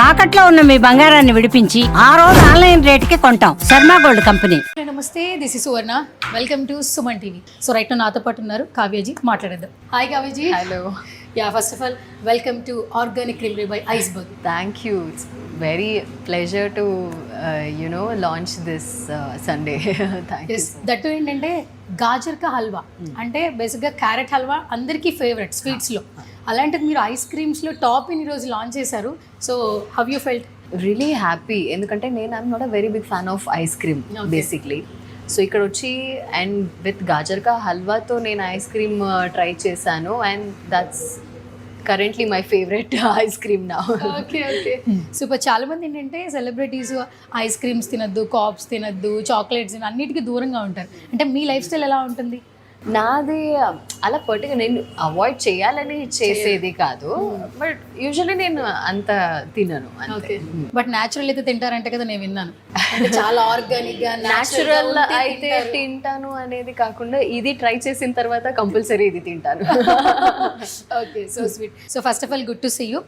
తాకట్లో ఉన్న మీ బంగారాన్ని విడిపించి ఆ రోజు ఆన్లైన్ రేటుకి కొంటాం. Sharma gold company. నమస్తే, this is Suvarna. Welcome to Suman TV. So right నాతో పాటు ఉన్నారు కావ్యజీ. మాట్లాడేద్దాం. Hi Kavya ji. Hello. Yeah, first of all welcome to organic creamery by Iceberg. Thank you. It's very pleasure to launch this Sunday. Thank you. That ఏంటంటే గాజర్ కా హల్వా అంటే బేసిక్గా carrot halwa అందరికీ favourite స్వీట్స్లో. అలాంటిది మీరు ఐస్ క్రీమ్స్లో టాప్ ఇన్ ఈరోజు లాంచ్ చేశారు. So how you felt? Really happy. ఎందుకంటే నేను I'm not a very big fan of ice cream basically. So ఇక్కడ వచ్చి అండ్ విత్ గాజర్ కా హల్వాతో నేను ఐస్ క్రీమ్ ట్రై చేశాను and that's currently my favourite ice cream నా. Okay okay super. చాలా మంది ఏంటంటే సెలబ్రిటీస్ ఐస్ క్రీమ్స్ తినద్దు, కాప్స్ తినద్దు, చాక్లెట్స్ అన్నిటికీ దూరంగా ఉంటారు. అంటే మీ లైఫ్ స్టైల్ ఎలా ఉంటుంది? నాది అలా పర్టికులర్ నేను అవాయిడ్ చేయాలని చేసేది కాదు, బట్ యూజువల్లీ నేను అంత తినను. ఓకే, బట్ న్యాచురల్ అయితే తింటారంటే కదా నేను విన్నాను. అంటే చాలా ఆర్గానిక్ గా న్యాచురల్ అయితే తింటాను అనేది కాకుండా ఇది ట్రై చేసిన తర్వాత కంపల్సరీ ఇది తింటాను. Okay, so sweet. So first of all good to see you.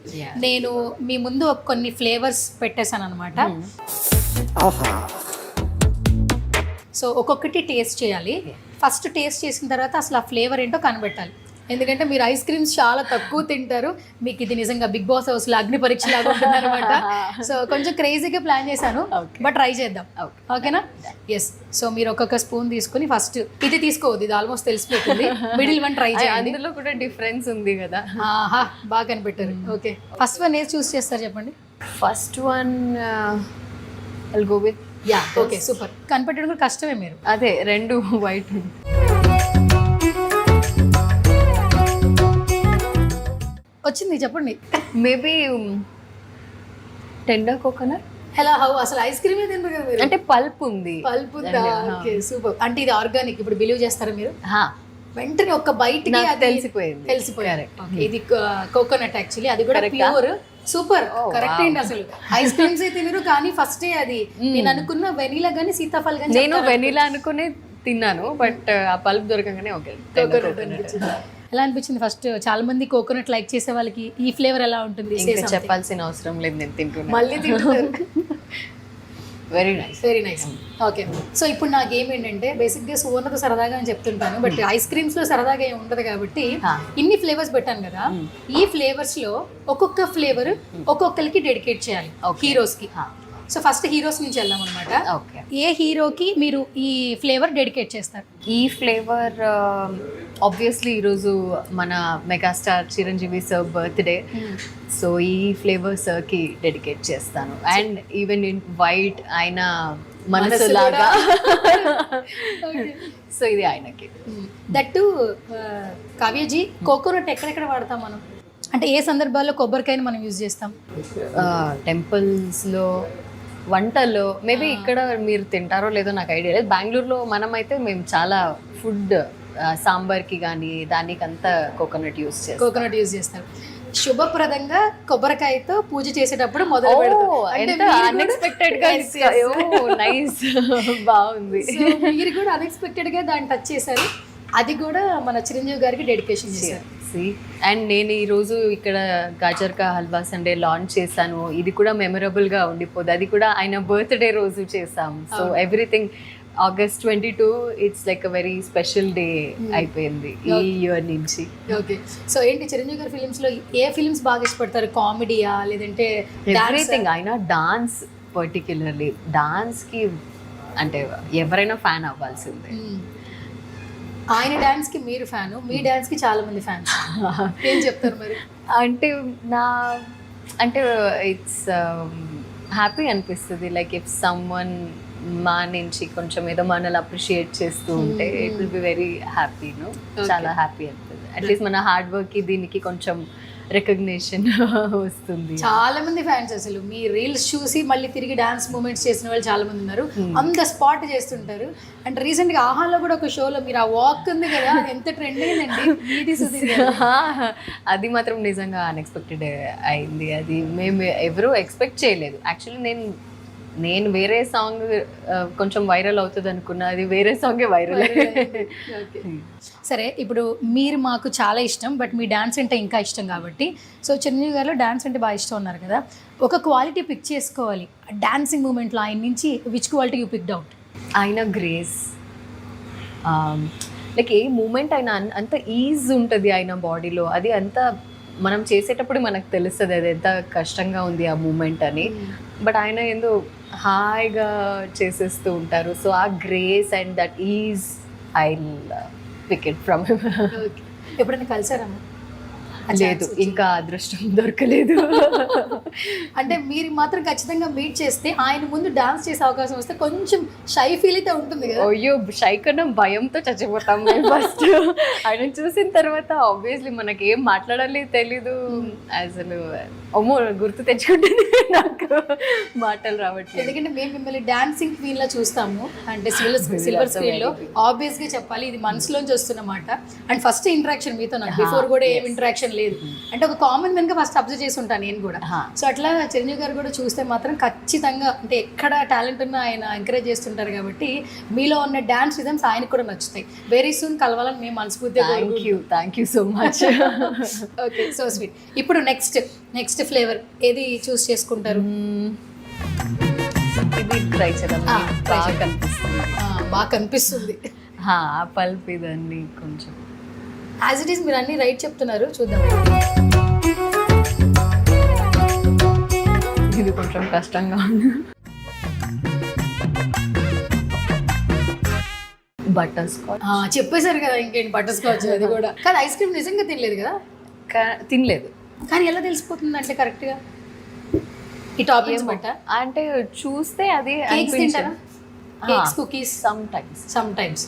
నేను మీ ముందు కొన్ని ఫ్లేవర్స్ పెట్టేశాను అనమాట. సో ఒక్కొక్కటి టేస్ట్ చేయాలి. ఫస్ట్ టేస్ట్ చేసిన తర్వాత అసలు ఆ ఫ్లేవర్ ఏంటో కనిపెట్టాలి. ఎందుకంటే మీరు ఐస్ క్రీమ్స్ చాలా తక్కువ తింటారు. మీకు ఇది నిజంగా బిగ్ బాస్ హౌస్లో అగ్ని పరీక్ష లాగా ఉంటుంది అనమాట. సో కొంచెం క్రేజీగా ప్లాన్ చేశాను, బట్ ట్రై చేద్దాం. ఓకేనా? ఎస్. సో మీరు ఒక్కొక్క స్పూన్ తీసుకుని ఫస్ట్ ఇది తీసుకోవద్దు, ఇది ఆల్మోస్ట్ తెలిసిపోతుంది. మిడిల్ వన్ ట్రై చేయండి. అందులో కూడా డిఫరెన్స్ ఉంది కదా. ఆహా, బాగా కనిపెట్టారు. ఓకే, ఫస్ట్ వన్ ఏది చూస్ చేస్తారు చెప్పండి. First one I'll go with. Yeah, okay, super. కనిపెట్టడం కూడా కష్టమే. మీరు అదే రెండు వైట్ వచ్చింది చెప్పండి. Maybe tender coconut. Hello, how అసలు ఐస్ క్రీమ్ తింటారు కదా మీరు? అంటే పల్ప్ ఉంది. పల్ప్ ఉందా? Okay, super. అంటే ఇది ఆర్గానిక్. ఇప్పుడు బిలీవ్ చేస్తారా మీరు? వెంటనే ఒక బయట తెలిసిపోయింది. తెలిసిపోయారు. ఇది కోకోనట్ యాక్చువల్లీ, అది కూడా ప్యూర్. సూపర్, కరెక్ట్ అండి. అసలు ఐస్ క్రీమ్స్ తినరు కానీ ఫస్ట్ అది నేను అనుకున్న వెనీలా గానీ సీతాఫల్ గానీ. నేను వెనీలా అనుకునే తిన్నాను, బట్ ఆ పల్ప్ దొరకగానే ఓకే. ఎలా అనిపించింది ఫస్ట్? చాలా మంది కోకోనట్ లైక్ చేసే వాళ్ళకి ఈ ఫ్లేవర్ ఎలా ఉంటుంది చెప్పాల్సిన అవసరం లేదు, నేను తింటున్నాను. మళ్ళీ తింటున్నారు. Very nice, very nice. Okay, so ఇప్పుడు నా గేమ్ ఏంటంటే బేసిక్గా సువర్ణతో సరదాగా అని చెప్తుంటాను, బట్ ఐస్ క్రీమ్స్ లో సరదాగా ఏమి ఉండదు కాబట్టి ఇన్ని ఫ్లేవర్స్ పెట్టాను కదా. ఈ ఫ్లేవర్స్ లో ఒక్కొక్క ఫ్లేవర్ ఒక్కొక్కరికి డెడికేట్ చేయాలి హీరోస్ కి. సో ఫస్ట్ హీరోస్ నుంచి వెళ్దాం అనమాట. ఏ హీరోకి మీరు ఈ ఫ్లేవర్ డెడికేట్ చేస్తారు? ఈ ఫ్లేవర్ ఆబ్వియస్లీ ఈరోజు మన megastar Chiranjeevi sir birthday, so ఈ ఫ్లేవర్ సార్కి డెడికేట్ చేస్తాను. అండ్ ఈవెన్ ఇన్ వైట్ ఆయన మనసు లాగా, సో ఇది ఆయనకి. దట్టు కావ్యజీ, కోకోనట్ ఎక్కడెక్కడ వాడతాం మనం? అంటే ఏ సందర్భాల్లో కొబ్బరికాయని మనం యూజ్ చేస్తాం? టెంపుల్స్లో, వంటల్లో. మేబీ ఇక్కడ మీరు తింటారో లేదో నాకు ఐడియా లేదు. బెంగళూరులో మనమైతే మేము చాలా ఫుడ్ సాంబార్కి కానీ దానికంతా కోకోనట్ యూజ్ చేస్తాం. కోకోనట్ యూజ్ చేస్తారు. శుభప్రదంగా కొబ్బరికాయతో పూజ చేసేటప్పుడు మొదలు అన్ఎక్స్పెక్టెడ్ గా. నైస్, బాగుంది. మీరు కూడా అన్ఎక్స్పెక్టెడ్ గా దాన్ని టచ్ చేశారు. అది కూడా మన చిరంజీవి గారికి డెడికేషన్ చేశారు. అండ్ నేను ఈరోజు ఇక్కడ గాజర్ కా హల్వా సండే లాంచ్ చేశాను. ఇది కూడా మెమరబుల్గా ఉండిపోదు. అది కూడా ఆయన బర్త్డే రోజు చేసాం. So everything August 22 it's like a very special day అయిపోయింది ఈ ఇయర్ నుంచి. ఓకే, సో ఏంటి చిరంజీవి గారి ఫిలిమ్స్ లో ఏ ఫిలిమ్స్ బాగా ఇష్టపడతారు? కామెడీయా లేదంటే ఎవ్రీథింగ్? ఆయన డాన్స్, పర్టిక్యులర్లీ డాన్స్కి అంటే ఎవరైనా ఫ్యాన్ అవ్వాల్సిందే. ఆయన డాన్స్ కి మీరు ఫ్యాను, మీ డాన్స్ కి చాలా మంది ఫ్యాన్స్. ఏం చెప్తారు మరి? అంటే ఇట్స్ హ్యాపీ అనిపిస్తుంది. లైక్ ఇఫ్ సమ్వన్ మా నుంచి కొంచెం ఏదో మనల్ని అప్రిషియేట్ చేస్తూ ఉంటే it will be very happy. చాలా హ్యాపీ అనిపిస్తుంది. అట్లీస్ట్ మన హార్డ్ వర్క్ కి దీనికి కొంచెం రికగ్నిషన్ వస్తుంది. చాలా మంది ఫ్యాన్స్ అసలు మీ రీల్స్ చూసి మళ్ళీ తిరిగి డాన్స్ మూమెంట్స్ చేసిన వాళ్ళు చాలా మంది ఉన్నారు. ఆన్ ద స్పాట్ చేస్తుంటారు. అండ్ రీసెంట్ గా ఆహాలో కూడా ఒక షోలో మీరు ఆ వాక్ ఉంది కదా, ఎంత ట్రెండ్ అయిందండి. అది మాత్రం నిజంగా అన్ఎక్స్పెక్టెడ్ అయింది. అది మేము ఎవరూ ఎక్స్పెక్ట్ చేయలేదు. యాక్చువల్లీ నేను నేను వేరే సాంగ్ కొంచెం వైరల్ అవుతుంది అనుకున్నా, అది వేరే సాంగే వైరల్. సరే, ఇప్పుడు మీరు మాకు చాలా ఇష్టం, బట్ మీ డాన్స్ అంటే ఇంకా ఇష్టం కాబట్టి, సో చిరంజీవి గారు డాన్స్ అంటే బాగా ఇష్టం ఉన్నారు కదా, ఒక క్వాలిటీ పిక్ చేసుకోవాలి డాన్సింగ్ మూమెంట్లో ఆయన నుంచి, which quality you picked out? ఆయన గ్రేస్, లైక్ ఏ మూమెంట్ అయినా అంత ఈజ్ ఉంటుంది ఆయన బాడీలో, అది అంత మనం చేసేటప్పుడు మనకు తెలుస్తుంది అది ఎంత కష్టంగా ఉంది ఆ మూమెంట్ అని. బట్ ఆయన ఏందో హాయిగా చేసేస్తూ ఉంటారు. సో ఆ grace and that is I pick it from him. ఎప్పుడైనా కలిసారమ్మా? లేదు, ఇంకా అదృష్టం దొరకలేదు. అంటే మీరు మాత్రం ఖచ్చితంగా మీట్ చేస్తే ఆయన ముందు డాన్స్ చేసే అవకాశం వస్తే కొంచెం షై ఫీల్ అయితే ఉంటుంది కదా? అయ్యో, షై కన్నా భయంతో చచ్చిపోతాం మేము ఫస్ట్. ఆయన చూసిన తర్వాత ఆబ్వియస్లీ మనకి ఏం మాట్లాడాలి తెలీదు, అసలు అమ్మో గుర్తు తెచ్చుకుంటుంది నాకు మాటలు రావట్లేదు. ఎందుకంటే మేము మిమ్మల్ని డాన్సింగ్ క్వీన్ లా చూస్తాము, అంటే సిల్వర్ స్క్రీన్ లో ఆబ్వియస్ గా చెప్పాలి ఇది మనసులోంచి వస్తున్నమాట. అండ్ ఫస్ట్ ఇంటరాక్షన్ మీతో నాకు బిఫోర్ కూడా ఏం ఇంటరాక్షన్ లేదు, అంటే ఒక కామన్ మెన్ గా ఫస్ట్ అబ్జర్వ్ చేసి ఉంటాను నేను కూడా. సో అట్లా చిరంజీవి గారు కూడా చూస్తే మాత్రం ఖచ్చితంగా, అంటే ఎక్కడ టాలెంట్ ఉన్నా ఆయన ఎంకరేజ్ చేస్తుంటారు కాబట్టి మీలో ఉన్న డాన్స్ రిథమ్స్ ఆయనకు కూడా నచ్చుతాయి. వెరీ సూన్ కలవాలని మేము మనస్ఫూర్తిగా. Thank you so much. Okay, so sweet. ఇప్పుడు నెక్స్ట్ ఫ్లేవర్ ఏది చూస్ చేసుకుంటారు? ఇది ట్రై చేద్దాం, బాగా కనిపిస్తుంది. బాగా కనిపిస్తుంది. పల్ప్ ఇదండి కొంచెం యాజ్ ఇట్ ఈస్ మీరు అన్ని రైట్ చెప్తున్నారు, చూద్దాం. ఇది కొంచెం కష్టంగా ఉంది. బటర్ స్కాచ్ చెప్పేశారు కదా, ఇంకేంటి బటర్ స్కాచ్ అది కూడా కానీ ఐస్ క్రీమ్ నిజంగా తినలేదు కదా? తినలేదు. కానీ ఎలా తెలిసిపోతుంది అంటే కరెక్ట్గా ఈ టాపింగ్స్ బట్ట? అంటే చూస్తే అది కేక్స్ తింటారా? Cakes, cookies some times.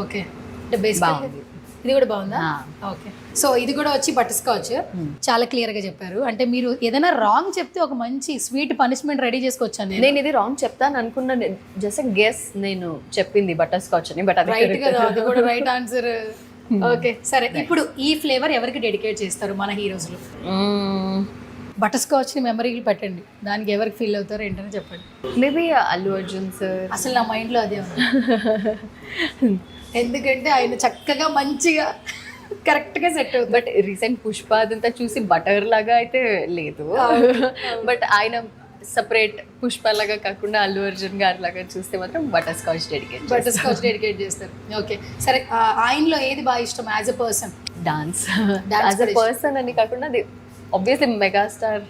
Okay, అంటే బేసిక్ ఇది కూడా బాగుందా? ఓకే, సో ఇది కూడా వచ్చి బటర్ స్కాచ్. చాలా క్లియర్ గా చెప్పారు. అంటే మీరు ఏదైనా రాంగ్ చెప్తే ఒక మంచి స్వీట్ పనిష్మెంట్ రెడీ చేసుకోవచ్చాను. నేను ఇది రాంగ్ చెప్తాను అనుకున్నా, జస్ట్ గెస్ నేను చెప్పింది బటర్ స్కాచ్ అని, బట్ రైట్ కదా, అది కూడా రైట్ ఆన్సర్. ఓకే, సరే. ఇప్పుడు ఈ ఫ్లేవర్ ఎవరికి డెడికేట్ చేస్తారు మన హీరోస్ లో? బటర్ స్కాచ్ ని మెమరీలు పెట్టండి, దానికి ఎవరికి ఫీల్ అవుతారో ఏంటని చెప్పండి. Maybe Allu Arjun sir. అసలు నా మైండ్ లో అదే ఉంది. ఎందుకంటే ఆయన చక్కగా మంచిగా కరెక్ట్ గా సెట్ అవుతుంది. బట్ రీసెంట్ పుష్ప అదంతా చూసి బటర్ లాగా అయితే లేదు, బట్ ఆయన సపరేట్ పుష్ప లాగా కాకుండా అల్లు అర్జున్ గారి లాగా చూస్తే మాత్రం బటర్ స్కాచ్ డెడికేట్ చేస్తారు. ఓకే, సరే. ఆయనలో ఏది బాగా ఇష్టం as a person? Dance. As a person అని కాకుండా అది ఆబ్వియస్లీ మెగాస్టార్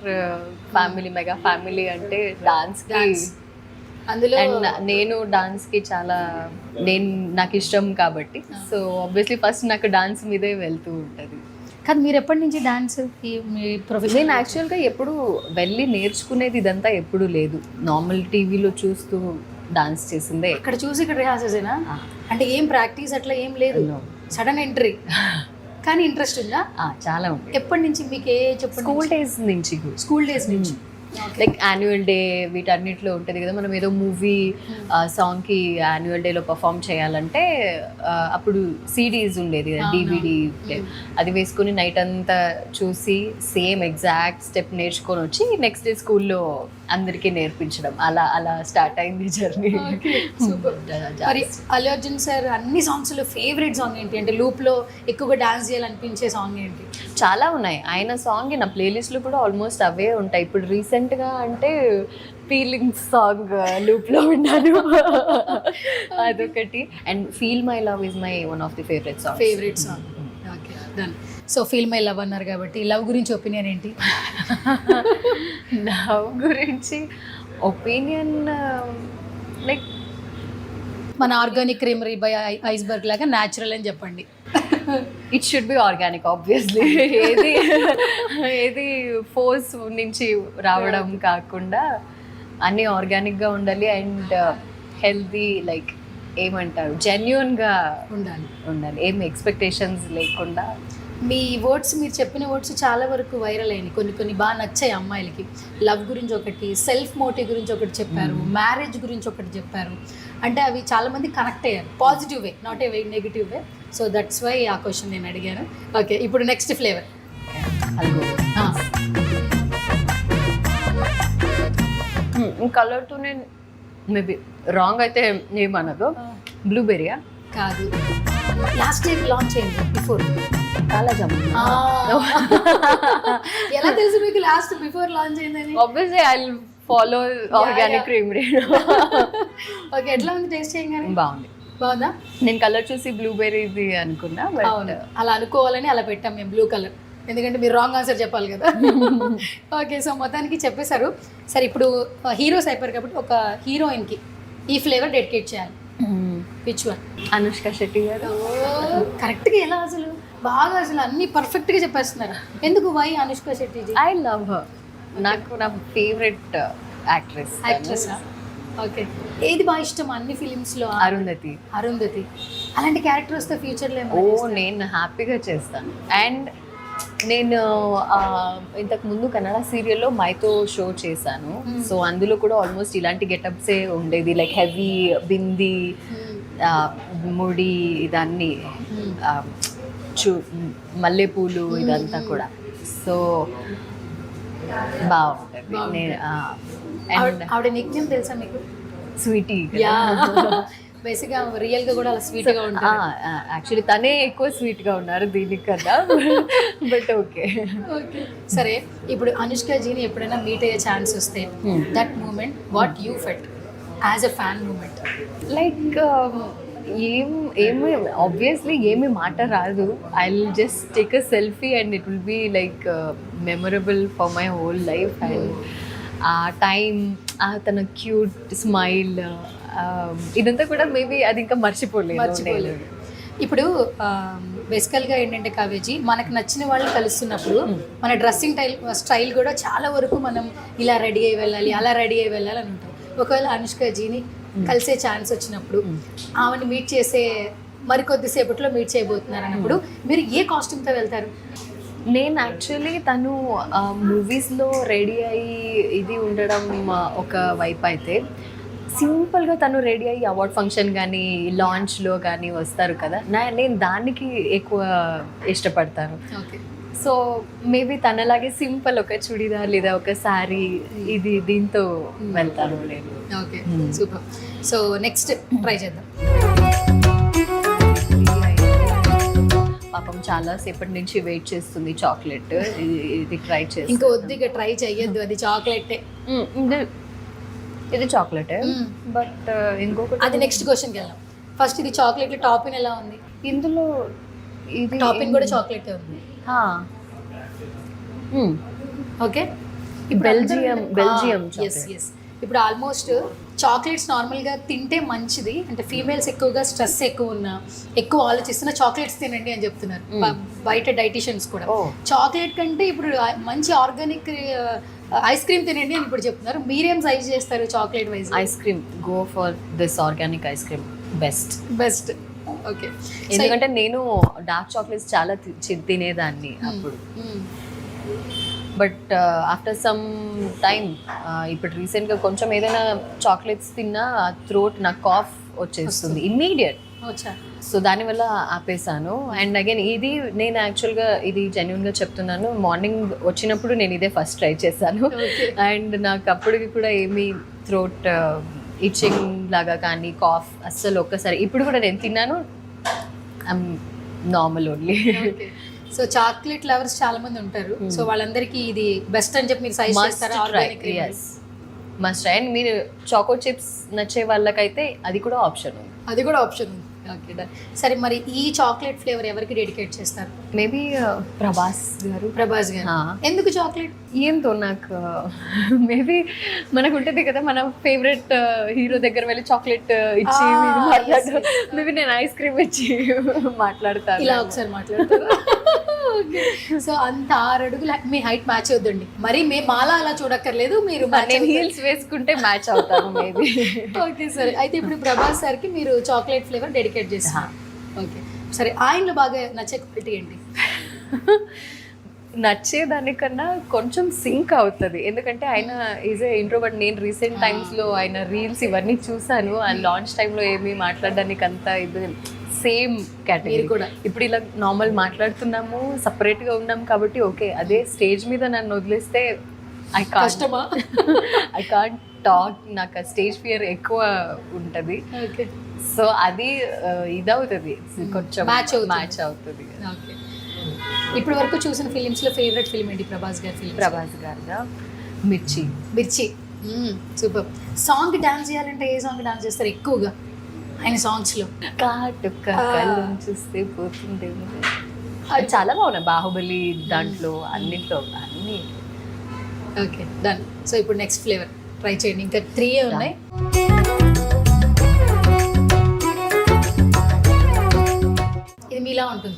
మెగా ఫ్యామిలీ అంటే డాన్స్ కి, అందులో అండ్ నేను డాన్స్ కి చాలా నాకు ఇష్టం కాబట్టి, సో ఆబ్వియస్లీ ఫస్ట్ నాకు డాన్స్ మీదే వెళ్తూ ఉంటుంది. కానీ మీరు ఎప్పటి నుంచి డాన్స్ మీ ప్రొఫెషన్? నేను యాక్చువల్గా ఎప్పుడు వెళ్ళి నేర్చుకునేది ఇదంతా ఎప్పుడు లేదు, నార్మల్ టీవీలో చూస్తూ డాన్స్ చేసిందే. ఇక్కడ చూసి ఇక్కడ రిహార్సల్సేనా? అంటే ఏం ప్రాక్టీస్ అట్లా ఏం లేదు, సడన్ ఎంట్రీ. కానీ ఇంట్రెస్ట్ ఉందా? చాలా ఉంది. ఎప్పటి నుంచి మీకు? స్కూల్ డేస్ నుంచి లైక్ యాన్యువల్ డే వీటన్నిటిలో ఉంటుంది కదా, మనం ఏదో మూవీ సాంగ్కి యాన్యువల్ డేలో పర్ఫామ్ చేయాలంటే అప్పుడు సిడీస్ ఉండేది కదా, DVD, అది వేసుకుని నైట్ అంతా చూసి సేమ్ ఎగ్జాక్ట్ స్టెప్ నేర్చుకొని వచ్చి నెక్స్ట్ డే స్కూల్లో అందరికీ నేర్పించడం, అలా స్టార్ట్ అయింది జర్నీ. మరి అల్లు అర్జున్ సార్ అన్ని సాంగ్స్ లో ఫేవరెట్ సాంగ్ ఏంటి? అంటే లూప్ లో ఎక్కువగా డాన్స్ చేయాలనిపించే సాంగ్ ఏంటి? చాలా ఉన్నాయి. ఆయన సాంగ్ నా ప్లేలిస్ట్లో కూడా ఆల్మోస్ట్ అవే ఉంటాయి. ఇప్పుడు రీసెంట్గా అంటే ఫీలింగ్స్ సాంగ్ లూప్లో ఉన్నాను, అదొకటి. And feel my love is my one of the favourite song. Okay, done. So feel my love అన్నారు కాబట్టి లవ్ గురించి ఒపీనియన్ ఏంటి? లవ్ గురించి ఒపీనియన్ లైక్ మన ఆర్గానిక్ క్రీమరీ బై ఐస్బర్గ్ లాగా న్యాచురల్ అని చెప్పండి. It should be organic obviously. ఏది ఫోర్స్ నుంచి రావడం కాకుండా అన్నీ ఆర్గానిక్గా ఉండాలి. అండ్ హెల్తీ, లైక్ ఏమంటారు, జెన్యున్గా ఉండాలి, ఏం ఎక్స్పెక్టేషన్స్ లేకుండా. మీ వర్డ్స్, మీరు చెప్పిన వర్డ్స్ చాలా వరకు వైరల్ అయినాయి, కొన్ని బాగా నచ్చాయి అమ్మాయిలకి. లవ్ గురించి ఒకటి, సెల్ఫ్ మోటివ్ గురించి ఒకటి చెప్పారు, మ్యారేజ్ గురించి ఒకటి చెప్పారు. అంటే అవి చాలామంది కనెక్ట్ అయ్యారు, positive way, not a negative way. So that's why ఆ క్వశ్చన్ నేను అడిగాను. ఓకే, ఇప్పుడు నెక్స్ట్ ఫ్లేవర్. కలర్తోనే మేబీ రాంగ్ అయితే ఏమనదు. బ్లూబెర్రీయా కాదు, లాస్ట్ ఇయర్ లాంచ్ అయింది బిఫోర్. కాలాజామున్. ఎలా తెలుసు మీకు లాస్ట్ బిఫోర్ లాంచ్ అయిందని? Obviously I will follow organic creamery. Okay, ఎట్లా ఉంది టేస్ట్ చేయగానే? బాగుంది. బాగుందా? నేను కలర్ చూసి బ్లూబెర్రీది అనుకున్నా, బట్ అవును, అలా అనుకోవాలని అలా పెట్టాం మేము బ్లూ కలర్, ఎందుకంటే మీరు రాంగ్ ఆన్సర్ చెప్పాలి కదా. ఓకే, సో మొత్తానికి చెప్పేశారు. సరే, ఇప్పుడు హీరోస్ అయిపోయారు కాబట్టి ఒక హీరోయిన్కి ఈ ఫ్లేవర్ డెడికేట్ చేయాలి. Which one? అనుష్క శెట్టి గారు. కరెక్ట్గా ఎలా అసలు బాగా అసలు అన్ని పర్ఫెక్ట్గా చెప్పేస్తున్నారు. ఎందుకు why Anushka Shetty? I love her. నాకు నా ఫేవరెట్ యాక్ట్రెస్. ఓకే, ఏది బాగా ఇష్టం అన్ని ఫిలిమ్స్లో? అరుంధతి. అరుంధతి. అలాంటి క్యారెక్టర్ వస్తే ఫ్యూచర్లో నేను హ్యాపీగా చేస్తాను. అండ్ నేను ఇంతకు ముందు కన్నడ సీరియల్లో మైతో షో చేశాను. సో అందులో కూడా ఆల్మోస్ట్ ఇలాంటి గెటప్సే ఉండేది, లైక్ హెవీ బింది, ముడి, ఇదన్నీ మల్లెపూలు, ఇదంతా కూడా. సో బాగుంటుంది. నేను ఆవిడ నిక్నేమ్ తెలుసా మీకు? స్వీటీ. బేసిక్గా రియల్గా కూడా అలా స్వీట్గా ఉంటుంది. యాక్చువల్లీ తనే ఎక్కువ స్వీట్గా ఉన్నారు దీనికన్నా, బట్ ఓకే. ఓకే, సరే, ఇప్పుడు అనుష్క జీని ఎప్పుడైనా మీట్ అయ్యే ఛాన్స్ వస్తే that moment what you felt as a fan moment? Like ఏమి ఆబ్వియస్లీ ఏమి మాట రాదు. I will just take a selfie and it will be like memorable for my whole life. And ఆ టైం, తన cute smile, ఇదంతా కూడా maybe అది ఇంకా మర్చిపోలేదు. ఇప్పుడు బేసికల్గా ఏంటంటే కావేజీ, మనకు నచ్చిన వాళ్ళు కలుస్తున్నప్పుడు మన డ్రెస్సింగ్ స్టైల్ కూడా చాలా వరకు మనం ఇలా రెడీ అయ్యి వెళ్ళాలి, అలా రెడీ అయ్యి వెళ్ళాలి అని ఉంటాం. ఒకవేళ అనుష్క జీని కలిసే ఛాన్స్ వచ్చినప్పుడు, ఆమెను మీట్ చేసే మరికొద్దిసేపట్లో మీట్ చేయబోతున్నారు అన్నప్పుడు మీరు ఏ కాస్ట్యూమ్తో వెళ్తారు? నేను యాక్చువల్లీ తను మూవీస్లో రెడీ అయ్యి ఇది ఉండడం ఒక వైపు అయితే, సింపుల్గా తను రెడీ అయ్యి అవార్డ్ ఫంక్షన్ కానీ లాంచ్లో కానీ వస్తారు కదా, నేను దానికి ఎక్కువ ఇష్టపడతాను. ఓకే, సో మేబీ తనలాగే సింపుల్ ఒక చుడిదార్ లేదా ఒక శారీ దీంతో వెళ్తాను నేను. Okay, super. So next try చేద్దాం. పాపం చాలా సేపటి నుంచి వెయిట్ చేస్తుంది చాక్లెట్, ఇది ట్రై చేసి. ఇంకా వద్దిగా ట్రై చెయ్యొద్దు, అది చాక్లెటే. ఇది చాక్లెట్, బట్ ఇంకొకటి అది నెక్స్ట్ క్వశ్చన్కి వెళ్దాం. ఫస్ట్ ఇది చాక్లెట్ టాపిన్ ఎలా ఉంది? ఇందులో ఇది టాపిన్ కూడా చాక్లెట్ ఉంది. Okay, Belgium. Yes yes. ఇప్పుడు ఆల్మోస్ట్ చాక్లెట్స్ నార్మల్గా తింటే మంచిది అంటే, ఫీమేల్స్ ఎక్కువగా స్ట్రెస్ ఎక్కువ ఉన్నా, ఎక్కువ ఆలోచిస్తున్నా చాక్లెట్స్ తినండి అని చెప్తున్నారు బయట డైటీషియన్స్ కూడా. చాక్లెట్ కంటే ఇప్పుడు మంచి ఆర్గానిక్ ఐస్ క్రీమ్ తినండి అని ఇప్పుడు చెప్తున్నారు. మీరేం సజెస్ట్ చేస్తారు chocolate wise? Ice cream, go for this organic ice cream, best. Okay, ఎందుకంటే నేను డార్క్ చాక్లెట్స్ చాలా తినేదాన్ని అప్పుడు, బట్ ఆఫ్టర్ సమ్ టైమ్ ఇప్పుడు రీసెంట్గా కొంచెం ఏదైనా చాక్లెట్స్ తిన్నా థ్రోట్ నాకు కాఫ్ వచ్చేస్తుంది ఇమ్మీడియట్. సో దానివల్ల ఆపేసాను. అండ్ అగైన్ ఇది నేను యాక్చువల్గా ఇది జెన్యున్గా చెప్తున్నాను, మార్నింగ్ వచ్చినప్పుడు నేను ఇదే ఫస్ట్ ట్రై చేశాను. అండ్ నాకు అప్పటికి కూడా ఏమీ థ్రోట్ ఇచ్చింగ్ లాగా కానీ కాఫ్ అస్సలు ఒక్కసారి, ఇప్పుడు కూడా నేను తిన్నాను, I'm normal only. So chocolate lovers చాలా మంది ఉంటారు, సో వాళ్ళందరికీ ఇది బెస్ట్ అని చెప్పి మీరు సజెస్ట్ చేస్తారా? Must try. అండ్ మీరు చాకో చిప్స్ నచ్చే వాళ్ళకైతే అది కూడా ఆప్షన్ ఉంది. ఓకే, సరే, మరి ఈ చాక్లెట్ ఫ్లేవర్ ఎవరికి డెడికేట్ చేస్తారు? మేబీ ప్రభాస్ గారు. ఎందుకు చాక్లెట్? ఏంతో నాకు మేబీ మనకు ఉంటుంది కదా, మన ఫేవరెట్ హీరో దగ్గర వెళ్ళి చాక్లెట్ ఇచ్చి మాట్లాడతారు, మేబీ నేను ఐస్ క్రీమ్ ఇచ్చి మాట్లాడతాను. ఇలా ఒకసారి మాట్లాడతారు. సో అంత 6 అడుగులు మీ హైట్ మ్యాచ్ అవుతుంది. మరి మాలా అలా చూడక్కర్లేదు, మీరు హీల్స్ వేసుకుంటే మ్యాచ్ అవుతాను మేబీ. ఓకే, సరే, అయితే ఇప్పుడు ప్రభాస్ సార్కి మీరు చాక్లెట్ ఫ్లేవర్ డెడికేట్ చేస్తారు. ఓకే, సరే, ఆయనలో బాగా నచ్చే క్వాలిటీ ఏంటి? నచ్చేదానికన్నా కొంచెం సింక్ అవుతుంది, ఎందుకంటే ఆయన ఈజ్ ఏ ఇంట్రోవర్ట్. నేను రీసెంట్ టైమ్స్లో ఆయన రీల్స్ ఇవన్నీ చూసాను, ఆ లాంచ్ టైంలో ఏమీ మాట్లాడడానికి అంతా ఇది సేమ్ కేటగిరీ కూడా. ఇప్పుడు ఇలా నార్మల్ మాట్లాడుతున్నాము, సపరేట్గా ఉన్నాం కాబట్టి ఓకే. అదే స్టేజ్ మీద నన్ను వదిలేస్తే ఐ కాంట్ కష్టమా? ఐ కాంట్ టాక్, నాకు స్టేజ్ ఫియర్ ఎక్కువ ఉంటుంది. ఓకే సో అది ఇదవుతుంది, కొంచెం Match అవుతుంది. మ్యాచ్ అవుతుంది. ఓకే. ఇప్పటి వరకు చూసిన ఫిలిమ్స్ లో ఫేవరెట్ ఫిల్మ్ ఏంటి ప్రభాస్ గారి ఫిల్మ్? ప్రభాస్ గారిగా మిర్చి. మిర్చి. సూపర్. సాంగ్ డాన్స్ చేయాలంటే ఏ సాంగ్ డాన్స్ చేస్తారు ఎక్కువగా ఆయన సాంగ్స్ లో? కాటుక కళ్ళు చూస్తే పోతుంది. అది చాలా బాగున్నాయి, బాహుబలి దాంట్లో అన్నింటిలో అన్ని. Okay done. సో ఇప్పుడు నెక్స్ట్ ఫ్లేవర్ ట్రై చేయండి, ఇంకా 3 ఉన్నాయి. ఇది మీలా ఉంటుంది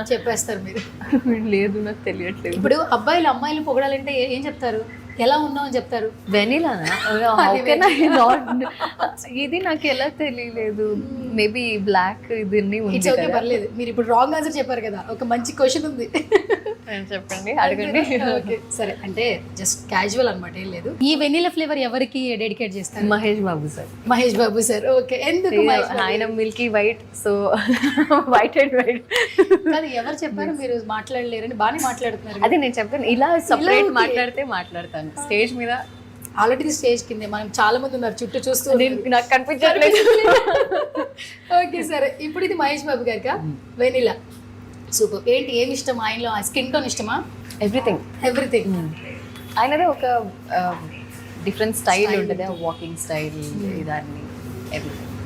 చెప్పేస్తారు మీరు. లేదు నాకు తెలియట్లేదు. ఇప్పుడు అబ్బాయిలు అమ్మాయిలు పొగడాలంటే ఏం చెప్తారు? ఎలా ఉన్నావు అని చెప్తారు. వెనీలానా? ఇది నాకు ఎలా తెలియలేదు. మేబీ బ్లాక్ ఇది ఇట్స్ ఓకే, పర్లేదు. మీరు ఇప్పుడు రాంగ్ ఆన్సర్ చెప్పారు కదా, ఒక మంచి క్వశ్చన్ ఉంది. చెప్పండి, అడగండి. ఓకే సరే, అంటే జస్ట్ క్యాజువల్ అనమాట, ఏం లేదు. ఈ వెనీలా ఫ్లేవర్ ఎవరికి డెడికేట్ చేస్తారు? Mahesh Babu sir. Mahesh Babu sir. Okay, ఎందుకు మహేష్ బాబు? ఆయన Milky white, so white and white. కాదు, ఎవరు చెప్పారు మీరు మాట్లాడలేరని? బాగానే మాట్లాడుతున్నారు. అదే నేను చెప్పాను, ఇలా సపరేట్ మాట్లాడితే మాట్లాడతాను. స్టేజ్ మీద ఆల్రెడీ స్టేజ్ కింద మనం చాలా మంది ఉన్నారు చుట్టూ చూస్తూ. నాకు కనిపించట్లేదు. ఓకే సరే, ఇప్పుడు ఇది మహేష్ బాబు గారికా వెనీలా? సూపర్. ఏంటి, ఏమి ఇష్టం ఆయనలో? స్కిన్ టోన్ ఇష్టమా? ఎవ్రీథింగ్. ఎవ్రీథింగ్. ఆయనదే ఒక డిఫరెంట్ స్టైల్ ఉంటుంది, వాకింగ్ స్టైల్, ఇదాన్ని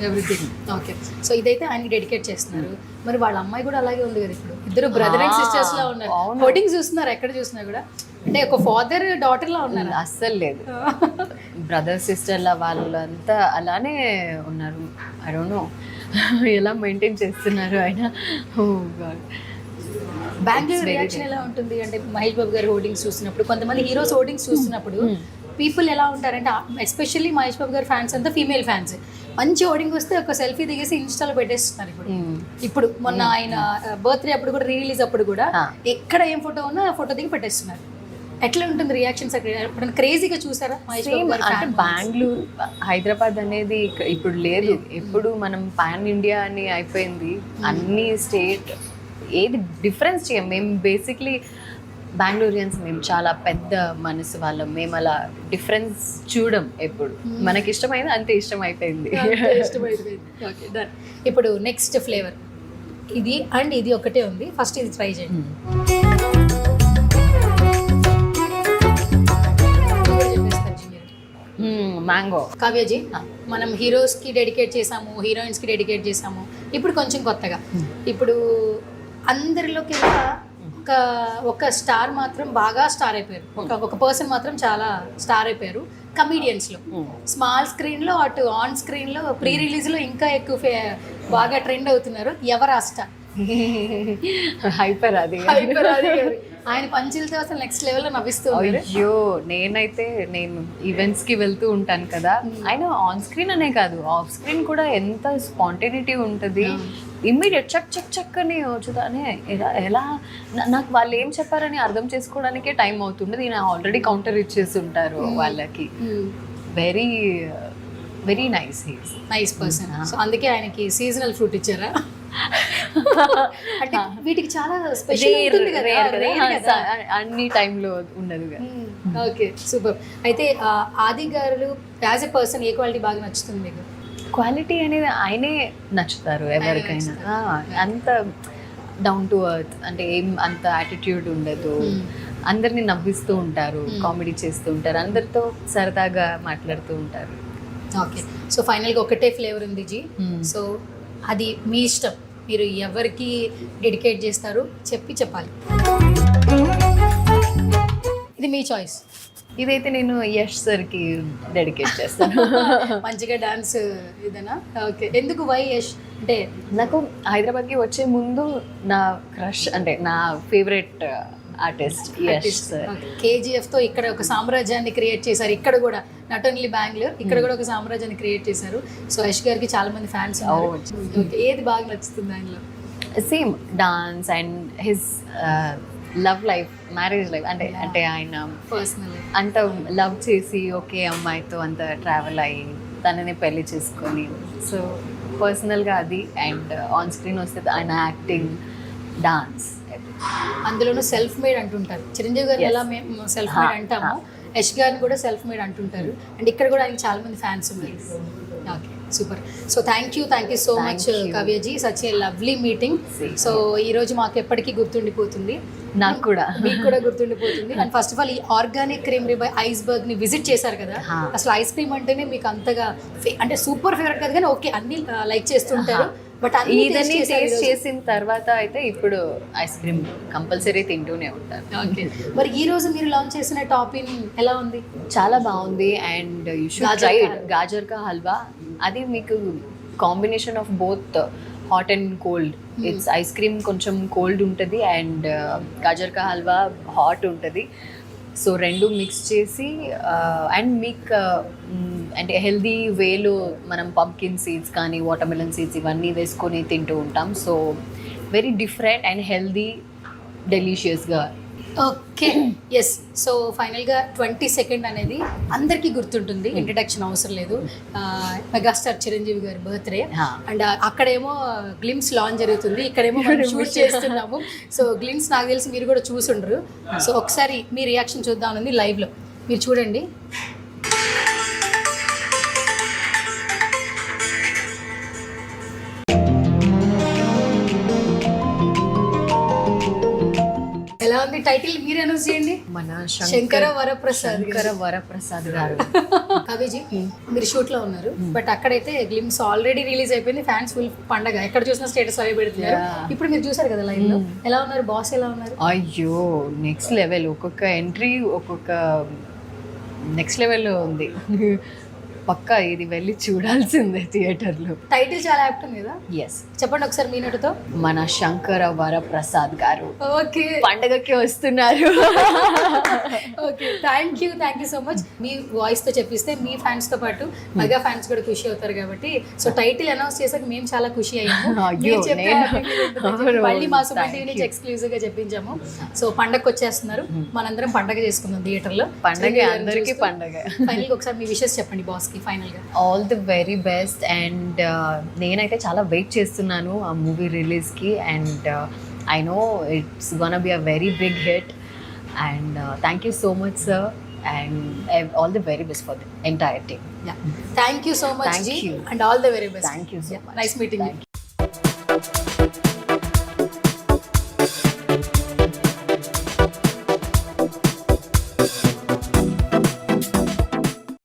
ఎవ్రీథింగ్. ఓకే, సో ఇదైతే ఆయనకి డెడికేట్ చేస్తున్నారు. మరి వాళ్ళ అమ్మాయి కూడా అలాగే ఉంది కదా, ఇప్పుడు ఇద్దరు బ్రదర్ అండ్ సిస్టర్స్ లా ఉన్నారు. హోర్డింగ్ చూస్తున్నారు ఎక్కడ చూసినా కూడా, అంటే ఒక ఫాదర్ డాటర్ లా ఉన్నారు. అస్సలు లేదు, బ్రదర్ సిస్టర్ల వాళ్ళంతా అలానే ఉన్నారు. ఐ డోంట్ నో ఎలా మెయింటైన్ చేస్తున్నారు ఆయన. ఓ గాడ్. బెంగళూరు రియాక్షన్ ఎలా ఉంటుంది అంటే మహేష్ బాబు గారి హోర్డింగ్స్ చూసినప్పుడు? కొంతమంది హీరోస్ హోర్డింగ్స్ చూస్తున్నప్పుడు పీపుల్ ఎలా ఉంటారంటే, ఎస్పెషల్లీ మహేష్ బాబు గారి ఫ్యాన్స్ అంతా ఫీమేల్ ఫ్యాన్స్, మంచి హోర్డింగ్ వస్తే ఒక సెల్ఫీ దిగేసి ఇన్స్టాలో పెట్టేస్తున్నారు. ఇప్పుడు మొన్న ఆయన బర్త్డే అప్పుడు కూడా, రిలీజ్ అప్పుడు కూడా, ఎక్కడ ఏం ఫోటో ఉన్నా ఆ ఫోటో దిగి పెట్టేస్తున్నారు. ఎట్లా ఉంటుంది రియాక్షన్స్ అక్కడ? ఎప్పుడైనా క్రేజీగా చూసారా మహేష్ బాబు గారి అంటే బెంగళూరు, హైదరాబాద్ అనేది ఇప్పుడు లేదు. ఎప్పుడు మనం పాన్ ఇండియా అని అయిపోయింది, అన్ని స్టేట్ ఏది డిఫరెన్స్ చేయం. మేము బేసిక్లీ బెంగళూరియన్స్, మేము చాలా పెద్ద మనసు వాళ్ళం. మేము అలా డిఫరెన్స్ చూడం ఎప్పుడు. మనకి ఇష్టమైంది అంతే, ఇష్టం అయిపోయింది. Okay done. ఇప్పుడు నెక్స్ట్ ఫ్లేవర్ ఇది, అండ్ ఇది ఒకటే ఉంది. ఫస్ట్ ఇది ట్రై చేయండి. మ్యాంగో. కావ్యజీ, మనం హీరోస్ కి డెడికేట్ చేసాము, హీరోయిన్స్ కి డెడికేట్ చేసాము. ఇప్పుడు కొంచెం కొత్తగా, ఇప్పుడు అందరిలోకి ఒక స్టార్ మాత్రం బాగా స్టార్ అయిపోయారు, ఒక పర్సన్ మాత్రం చాలా స్టార్ అయిపోయారు కమీడియన్స్లో. స్మాల్ స్క్రీన్లో, అటు ఆన్ స్క్రీన్లో, ప్రీ రిలీజ్లో ఇంకా ఎక్కువ బాగా ట్రెండ్ అవుతున్నారు. ఎవరు ఆ స్టార్? హైపర్ అది. ఆయన పంచులతో అసలు నెక్స్ట్ లెవెల్లో నవ్విస్తూ ఉన్నారు. అయ్యో, నేను ఈవెంట్స్ కి వెళ్తూ ఉంటాను కదా, ఆయన ఆన్ స్క్రీన్ అనే కాదు, ఆఫ్ స్క్రీన్ కూడా ఎంత స్పాంటేనిటీ ఉంటుంది. ఇమ్మీడియట్ చక్ చక్ చక్ అని వచ్చుదానే, ఎలా నాకు వాళ్ళు ఏం చెప్పారని అర్థం చేసుకోవడానికే టైం అవుతుంది. నేను ఆల్రెడీ కౌంటర్ ఇచ్చేసి ఉంటారు వాళ్ళకి. Very very nice person. So అందుకే ఆయనకి సీజనల్ ఫ్రూట్ ఇచ్చారా? అంటే వీటికి చాలా స్పెషల్ ఉంటుంది కదా, అన్ని టైంలో ఉండదు. Okay super. అయితే ఆది గారు as a person A quality బాగా నచ్చుతుంది మీకు? క్వాలిటీ అనేది ఆయనే నచ్చుతారు ఎవరికైనా. అంత డౌన్ టు ఎర్త్, అంటే ఏం అంత యాటిట్యూడ్ ఉండదు. అందరినీ నవ్విస్తూ ఉంటారు, కామెడీ చేస్తూ ఉంటారు, అందరితో సరదాగా మాట్లాడుతూ ఉంటారు. ఓకే, సో ఫైనల్గా ఒకటే ఫ్లేవర్ ఉంది జీ. సో అది మీ ఇష్టం, మీరు ఎవరికి డెడికేట్ చేస్తారు చెప్పాలి. ఇది మీ చాయిస్. ఇదైతే నేను యష్ సార్కి డెడికేట్ చేస్తాను. మంచిగా డాన్స్ ఇదేనా? ఓకే, ఎందుకు వై యష్? అంటే నాకు హైదరాబాద్కి వచ్చే ముందు నా క్రష్, అంటే నా ఫేవరెట్ ఆర్టిస్ట్ యష్ సార్. కేజీఎఫ్తో ఇక్కడ ఒక సామ్రాజ్యాన్ని క్రియేట్ చేశారు. ఇక్కడ కూడా నాట్ ఓన్లీ బెంగళూరు, ఇక్కడ కూడా ఒక సామ్రాజ్యాన్ని క్రియేట్ చేశారు. సో యష్ గారికి చాలా మంది ఫ్యాన్స్ ఉన్నారు. ఏది బాగా నచ్చుతుంది ఆయనలో? Same dance and his love life, marriage life. అంటే ఆయన పర్సనల్ అంత లవ్ చేసి ఒకే అమ్మాయితో అంత ట్రావెల్ అయ్యి తనని పెళ్లి చేసుకొని, సో పర్సనల్గా అది. అండ్ ఆన్ స్క్రీన్ వస్తే ఆయన యాక్టింగ్, డాన్స్, అందులోనూ సెల్ఫ్ మేడ్ అంటుంటారు. చిరంజీవి గారు ఎలా మేము సెల్ఫ్ మేడ్ అంటామో యష్ గారిని కూడా సెల్ఫ్ మేడ్ అంటుంటారు. అండ్ ఇక్కడ కూడా ఆయనకి చాలా మంది ఫ్యాన్స్ ఉన్నారు. Okay, super. So thank you so much Kavya ji, such a lovely meeting. So ఈ రోజు మాకు ఎప్పటికీ గుర్తుండిపోతుంది, నాకు కూడా, మీకు కూడా గుర్తుండిపోతుంది. అండ్ ఫస్ట్ ఆఫ్ ఆల్ ఈ ఆర్గానిక్ క్రీమరీ బై ఐస్బర్గ్ ని విజిట్ చేశారు కదా, అసలు ఐస్ క్రీమ్ అంటేనే మీకు అంతగా అంటే సూపర్ ఫేవరెట్ కాదు కానీ ఓకే అన్ని లైక్ చేస్తుంటారు. బట్ ఇదన్నీ టేస్ట్ చేసిన తర్వాత అయితే ఇప్పుడు ఐస్ క్రీమ్ కంపల్సరీ తింటూనే ఉంటారు. ఓకే, మరి ఈ రోజు మీరు లాంచ్ చేసిన టాపిన్ ఎలా ఉంది? చాలా బాగుంది. And you should try it. Gajar ka halwa, అది మీకు combination of both hot and cold. It's ice cream కొంచెం కోల్డ్ ఉంటుంది అండ్ గాజర్ కా హల్వా హాట్ ఉంటుంది. సో రెండు మిక్స్ చేసి అండ్ మీకు అంటే హెల్దీ వేలో మనం పంకిన్ సీడ్స్ కానీ వాటర్మెలన్ సీడ్స్ ఇవన్నీ వేసుకొని తింటూ ఉంటాం. So very different and healthy, డెలిషియస్గా. Okay, yes. సో ఫైనల్గా 22nd అనేది అందరికీ గుర్తుంటుంది, ఇంట్రడక్షన్ అవసరం లేదు. మెగాస్టార్ చిరంజీవి గారి బర్త్డే. అండ్ అక్కడేమో గ్లిమ్స్ లాంచ్ జరుగుతుంది, ఇక్కడేమో మనం షూట్ చేస్తున్నాము. సో గ్లిమ్స్ నాకు తెలిసి మీరు కూడా చూసుండ్రు. సో ఒకసారి మీ రియాక్షన్ చూద్దామని లైవ్లో మీరు చూడండి. ఎలా ఉంది టైటిల్ మీరు అనౌన్స్ చేయండి. మన శంకర వరప్రసాద్ గారు. కవిజీ మీరు షూట్ లో ఉన్నారు, బట్ అక్కడైతే గ్లిమ్స్ ఆల్రెడీ రిలీజ్ అయిపోయింది. ఫ్యాన్స్ ఫుల్ పండగ, ఎక్కడ చూసినా స్టేటస్ అవి పెడుతున్నారు. ఇప్పుడు మీరు చూసారు కదా లైవ్ లో, ఎలా ఉన్నారు బాస్, ఎలా ఉన్నారు? అయ్యో నెక్స్ట్ లెవెల్, ఒక్కొక్క ఎంట్రీ ఒక్కొక్క నెక్స్ట్ లెవెల్లో ఉంది. పక్కా ఇది వెళ్ళి చూడాల్సిందే థియేటర్లో. టైటిల్ చాలా యాప్ట్ ఉంది కదా, ఎస్. చెప్పండి ఒకసారి మీ నోటితో. మన శంకర వరప్రసాద్ గారు ఓకే, పండగకి వస్తున్నారు. Okay, thank you so much. Me voice తో చెప్పిస్తే మీ ఫ్యాన్స్ తో పాటు మెగా ఫ్యాన్స్ కూడా ఖుషి అవుతారు కాబట్టి. సో టైటిల్ అనౌన్స్ చేసాక మేము చాలా ఖుషి అయ్యాము. మీరు చెప్తే మళ్ళీ మా సుమన్ టీవీ నుంచి ఎక్స్క్లూజివ్ గా చెప్పించాము. సో పండగకి వచ్చేస్తున్నారు, మనందరం పండగ చేసుకుందాం థియేటర్ లో. పండగ అందరికీ పండగ. ఫైనల్ గా ఒకసారి మీ విషెస్ చెప్పండి బాస్ కి ఫైనల్ గా. All the very best. And నేనైతే చాలా వెయిట్ చేస్తున్నాను ఆ మూవీ రిలీజ్కి. And I know it's gonna be a very big hit. And thank you so much sir. And all the very best for the entire team. Thank you so much ji, and all the very best. Thank you so much. Nice meeting.